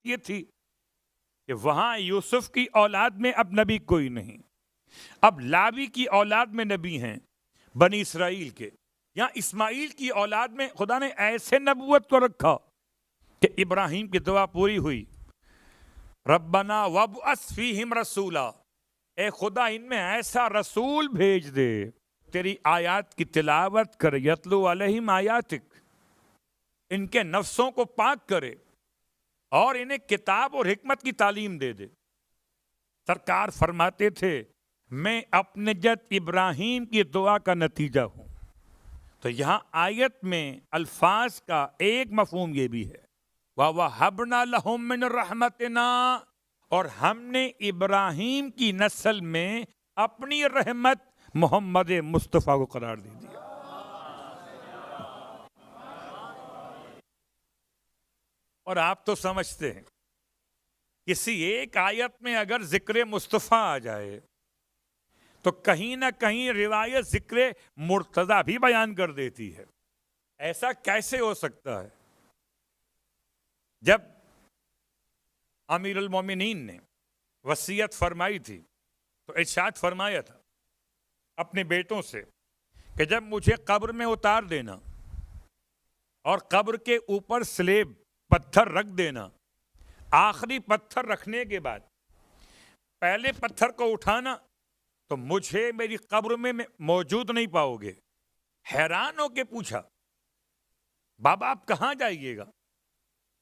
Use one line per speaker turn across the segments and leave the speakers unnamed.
یہ تھی کہ وہاں یوسف کی اولاد میں اب نبی کوئی نہیں، اب لاوی کی اولاد میں نبی ہیں بنی اسرائیل کے. یہاں اسماعیل کی اولاد میں خدا نے ایسے نبوت کو رکھا کہ ابراہیم کی دعا پوری ہوئی. ربنا وابعث فیہم رسولا، اے خدا ان میں ایسا رسول بھیج دے تیری آیات کی تلاوت کرے، یتلو علیہم آیاتک، ان کے نفسوں کو پاک کرے اور انہیں کتاب اور حکمت کی تعلیم دے دے. سرکار فرماتے تھے میں اپنے جد ابراہیم کی دعا کا نتیجہ ہوں. تو یہاں آیت میں الفاظ کا ایک مفہوم یہ بھی ہے، وَوَهَبْنَا لَهُم مِّن رَحْمَتِنَا، اور ہم نے ابراہیم کی نسل میں اپنی رحمت محمد مصطفیٰ کو قرار دے دیا. اور آپ تو سمجھتے ہیں کسی ایک آیت میں اگر ذکر مصطفیٰ آ جائے تو کہیں نہ کہیں روایت ذکر مرتضیٰ بھی بیان کر دیتی ہے. ایسا کیسے ہو سکتا ہے؟ جب امیر المومنین نے وصیت فرمائی تھی تو ارشاد فرمایا تھا اپنے بیٹوں سے کہ جب مجھے قبر میں اتار دینا اور قبر کے اوپر سلیب پتھر رکھ دینا، آخری پتھر رکھنے کے بعد پہلے پتھر کو اٹھانا تو مجھے میری قبر میں موجود نہیں پاؤ گے. حیران ہو کے پوچھا بابا آپ کہاں جائیے گا؟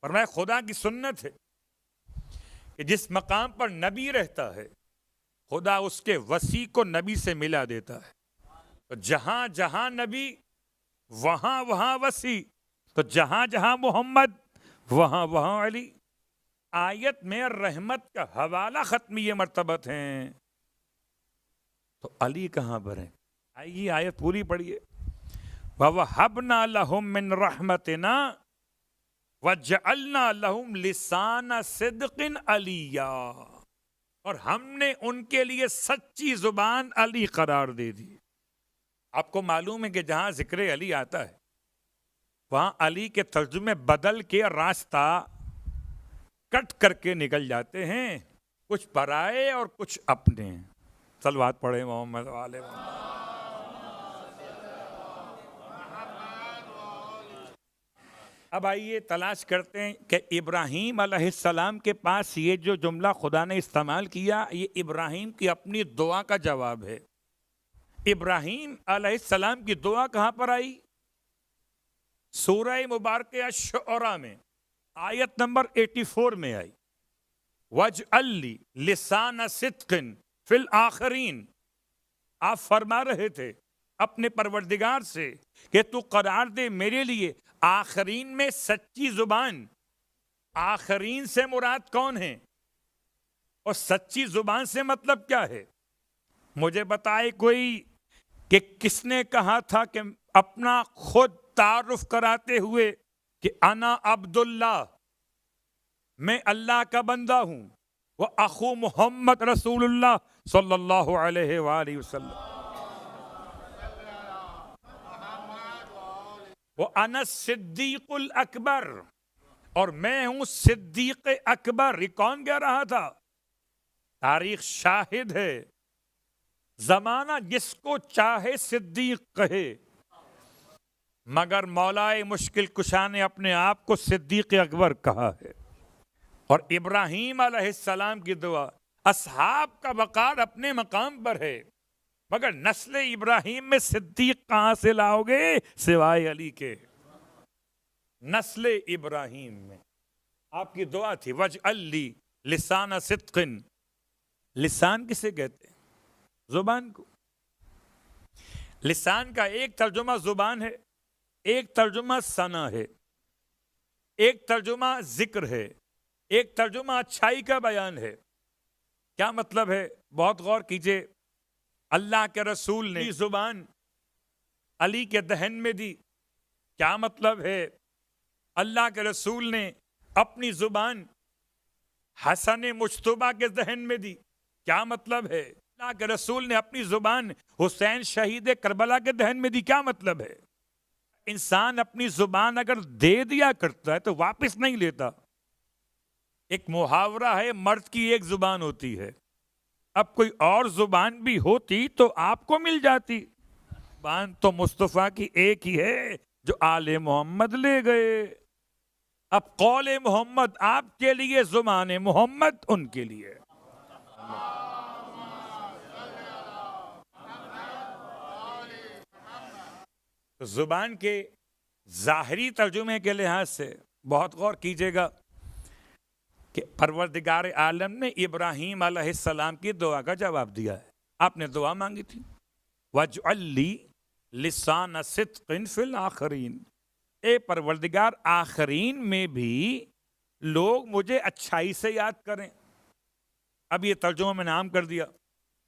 فرمایا خدا کی سنت ہے کہ جس مقام پر نبی رہتا ہے خدا اس کے وصی کو نبی سے ملا دیتا ہے. تو جہاں جہاں نبی وہاں وہاں وصی، تو جہاں جہاں محمد وہاں وہاں علی. آیت میں رحمت کا حوالہ ختمی مرتبت ہیں، تو علی کہاں پر ہیں؟ آئیے آیت پوری پڑھیے. وَوَهَبْنَا لَهُم مِّن رَحْمَتِنَا وَجَعَلْنَا لَهُمْ لِسَانَ صِدْقٍ عَلِيًّا، اور ہم نے ان کے لیے سچی زبان علی قرار دے دی. آپ کو معلوم ہے کہ جہاں ذکر علی آتا ہے وہاں علی کے ترجمے بدل کے راستہ کٹ کر کے نکل جاتے ہیں، کچھ پرائے اور کچھ اپنے. صلوات پڑھے محمد والے محمد. اب آئیے تلاش کرتے ہیں کہ ابراہیم علیہ السلام کے پاس یہ جو جملہ خدا نے استعمال کیا یہ ابراہیم کی اپنی دعا کا جواب ہے. ابراہیم علیہ السلام کی دعا کہاں پر آئی؟ سورہ مبارکہ الشعراء میں آیت نمبر 84 میں آئی. وَاجْعَلْ لِي لِسَانَ صِدْقٍ فِي الْآخِرِينَ. آپ فرما رہے تھے اپنے پروردگار سے کہ تو قرار دے میرے لیے آخرین میں سچی زبان. آخرین سے مراد کون ہے اور سچی زبان سے مطلب کیا ہے؟ مجھے بتائے کوئی کہ کس نے کہا تھا کہ اپنا خود تعارف کراتے ہوئے کہ انا عبداللہ، میں اللہ کا بندہ ہوں، وہ اخو محمد رسول اللہ صلی اللہ علیہ وآلہ وسلم، وہ انا صدیق الاکبر، اور میں ہوں صدیق اکبر. یہ کون کہہ رہا تھا؟ تاریخ شاہد ہے، زمانہ جس کو چاہے صدیق کہے، مگر مولائے مشکل کشا نے اپنے آپ کو صدیق اکبر کہا ہے. اور ابراہیم علیہ السلام کی دعا، اصحاب کا وقار اپنے مقام پر ہے، مگر نسل ابراہیم میں صدیق کہاں سے لاؤ گے سوائے علی کے؟ نسل ابراہیم میں آپ کی دعا تھی وَاجْعَلْ لِي لِسَانَ صِدْقٍ. لسان کسے کہتے ہیں؟ زبان کو. لسان کا ایک ترجمہ زبان ہے، ایک ترجمہ ثنا ہے، ایک ترجمہ ذکر ہے، ایک ترجمہ اچھائی کا بیان ہے. کیا مطلب ہے؟ بہت غور کیجئے. اللہ کے رسول نے زبان علی کے دہن میں دی. کیا مطلب ہے؟ اللہ کے رسول نے اپنی زبان حسن مجتبیٰ کے دہن میں دی. کیا مطلب ہے؟ اللہ کے رسول نے اپنی زبان حسین شہید کربلا کے دہن میں دی. کیا مطلب ہے؟ انسان اپنی زبان اگر دے دیا کرتا ہے تو واپس نہیں لیتا. ایک محاورہ ہے مرد کی ایک زبان ہوتی ہے، اب کوئی اور زبان بھی ہوتی تو آپ کو مل جاتی، زبان تو مصطفیٰ کی ایک ہی ہے جو آل محمد لے گئے۔ اب قول محمد آپ کے لیے، زبان محمد ان کے لیے۔ تو زبان کے ظاہری ترجمے کے لحاظ سے بہت غور کیجیے گا کہ پروردگار عالم نے ابراہیم علیہ السلام کی دعا کا جواب دیا ہے۔ آپ نے دعا مانگی تھی، وَاجْعَلْ لِي لِسَانَ صِدْقٍ فِي الْآخِرِينَ، اے پروردگار آخرین میں بھی لوگ مجھے اچھائی سے یاد کریں۔ اب یہ ترجمہ میں نے عام کر دیا،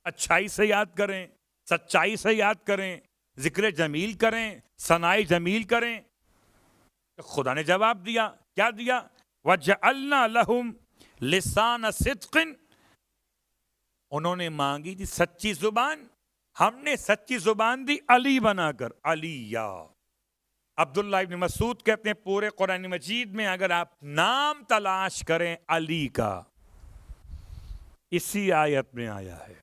اچھائی سے یاد کریں، سچائی سے یاد کریں، ذکر جمیل کریں، ثناء جمیل کریں۔ خدا نے جواب دیا، کیا دیا؟ وَجَعَلْنَا لَهُمْ لِسَانَ صِدْقٍ، انہوں نے مانگی تھی سچی زبان، ہم نے سچی زبان دی علی بنا کر، علی یا۔ عبداللہ ابن مسعود کہتے ہیں پورے قرآن مجید میں اگر آپ نام تلاش کریں علی کا، اسی آیت میں آیا ہے۔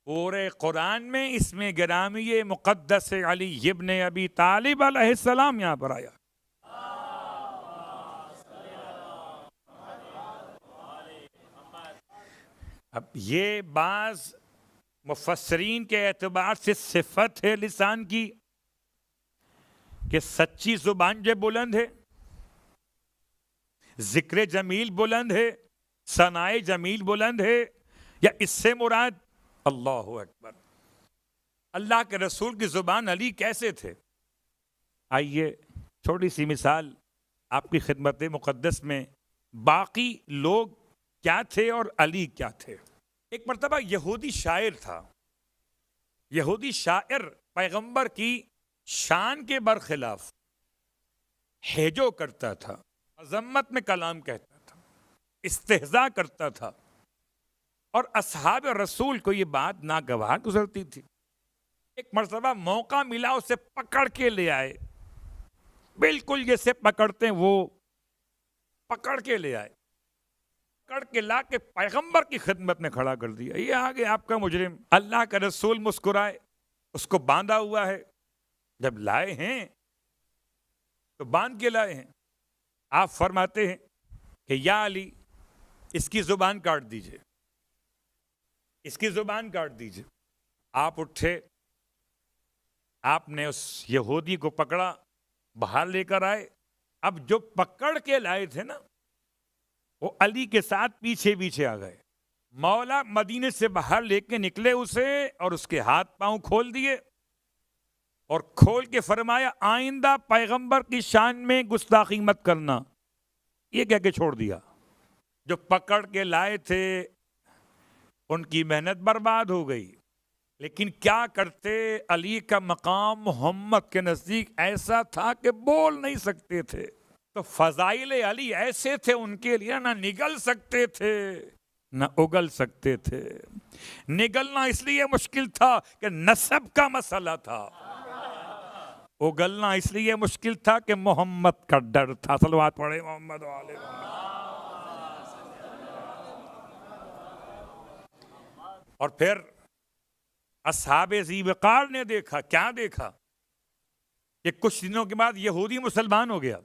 پورے قرآن میں اس میں گرامی مقدس علی ابن ابی طالب علیہ السلام یہاں پر آیا۔ اب یہ بعض مفسرین کے اعتبار سے صفت ہے لسان کی کہ سچی زبان جو بلند ہے، ذکر جمیل بلند ہے، ثناء جمیل بلند ہے، یا اس سے مراد اللہ اکبر، اللہ کے رسول کی زبان علی کیسے تھے؟ آئیے چھوٹی سی مثال آپ کی خدمت مقدس میں، باقی لوگ کیا تھے اور علی کیا تھے۔ ایک مرتبہ یہودی شاعر تھا، یہودی شاعر پیغمبر کی شان کے برخلاف ہیجو کرتا تھا، عظمت میں کلام کہتا تھا، استہزاء کرتا تھا، اور اصحاب رسول کو یہ بات ناگوار گزرتی تھی۔ ایک مرتبہ موقع ملا، اسے پکڑ کے لے آئے، بالکل جیسے پکڑتے ہیں وہ پکڑ کے لے آئے، پکڑ کے لا کے پیغمبر کی خدمت میں کھڑا کر دیا، یہ آگے آپ کا مجرم۔ اللہ کا رسول مسکرائے، اس کو باندھا ہوا ہے، جب لائے ہیں تو باندھ کے لائے ہیں، آپ فرماتے ہیں کہ یا علی اس کی زبان کاٹ دیجئے، اس کی زبان کاٹ دیجئے۔ آپ اٹھے، آپ نے اس یہودی کو پکڑا، باہر لے کر آئے۔ اب جو پکڑ کے لائے تھے نا، وہ علی کے ساتھ پیچھے پیچھے آ گئے۔ مولا مدینے سے باہر لے کے نکلے اسے، اور اس کے ہاتھ پاؤں کھول دیے، اور کھول کے فرمایا آئندہ پیغمبر کی شان میں گستاخی مت کرنا، یہ کہہ کے چھوڑ دیا۔ جو پکڑ کے لائے تھے ان کی محنت برباد ہو گئی، لیکن کیا کرتے، علی کا مقام محمد کے نزدیک ایسا تھا کہ بول نہیں سکتے تھے، تو فضائل علی ایسے تھے ان کے لیے، نہ نگل سکتے تھے نہ اگل سکتے تھے۔ نگلنا اس لیے مشکل تھا کہ نسب کا مسئلہ تھا، اگلنا اس لیے مشکل تھا کہ محمد کا ڈر تھا۔ صلوات پڑھے محمد والے محمد۔ اور پھر اصحاب ذی وقار نے دیکھا، کیا دیکھا کہ کچھ دنوں کے بعد یہودی مسلمان ہو گیا،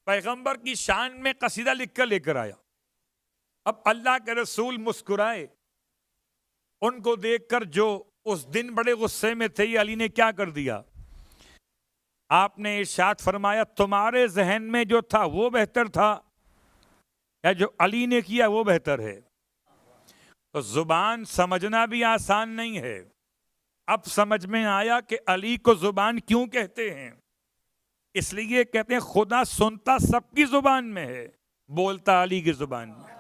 پیغمبر کی شان میں قصیدہ لکھ کر لے کر آیا۔ اب اللہ کے رسول مسکرائے، ان کو دیکھ کر جو اس دن بڑے غصے میں تھے، علی نے کیا کر دیا؟ آپ نے ارشاد فرمایا تمہارے ذہن میں جو تھا وہ بہتر تھا، یا جو علی نے کیا وہ بہتر ہے؟ تو زبان سمجھنا بھی آسان نہیں ہے۔ اب سمجھ میں آیا کہ علی کو زبان کیوں کہتے ہیں۔ اس لیے کہتے ہیں خدا سنتا سب کی زبان میں ہے، بولتا علی کی زبان میں۔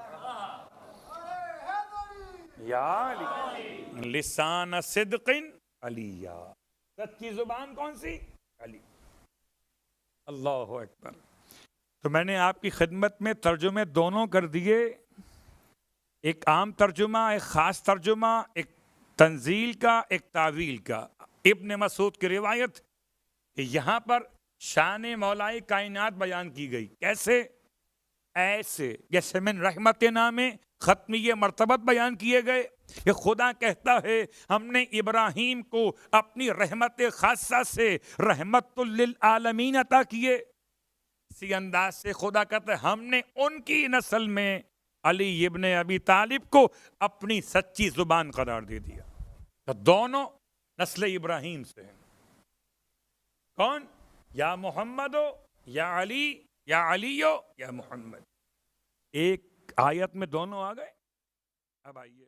یا علی لسان صدق علی، یا سچی زبان کون سی؟ علی۔ اللہ اکبر۔ تو میں نے آپ کی خدمت میں ترجمے دونوں کر دیے، ایک عام ترجمہ، ایک خاص ترجمہ، ایک تنزیل کا، ایک تعویل کا۔ ابن مسعود کی روایت کہ یہاں پر شان مولا کائنات بیان کی گئی، کیسے؟ ایسے جیسے من رحمتنا میں ختمیہ مرتبت بیان کیے گئے کہ خدا کہتا ہے ہم نے ابراہیم کو اپنی رحمت خاصہ سے رحمت للعالمین عطا کیے، اسی انداز سے خدا کہتا ہے ہم نے ان کی نسل میں علی ابن ابی طالب کو اپنی سچی زبان قرار دے دیا۔ تو دونوں نسل ابراہیم سے ہیں۔ کون؟ یا محمد ہو یا علی، یا علی ہو یا محمد، ایک آیت میں دونوں آ گئے۔ اب آئیے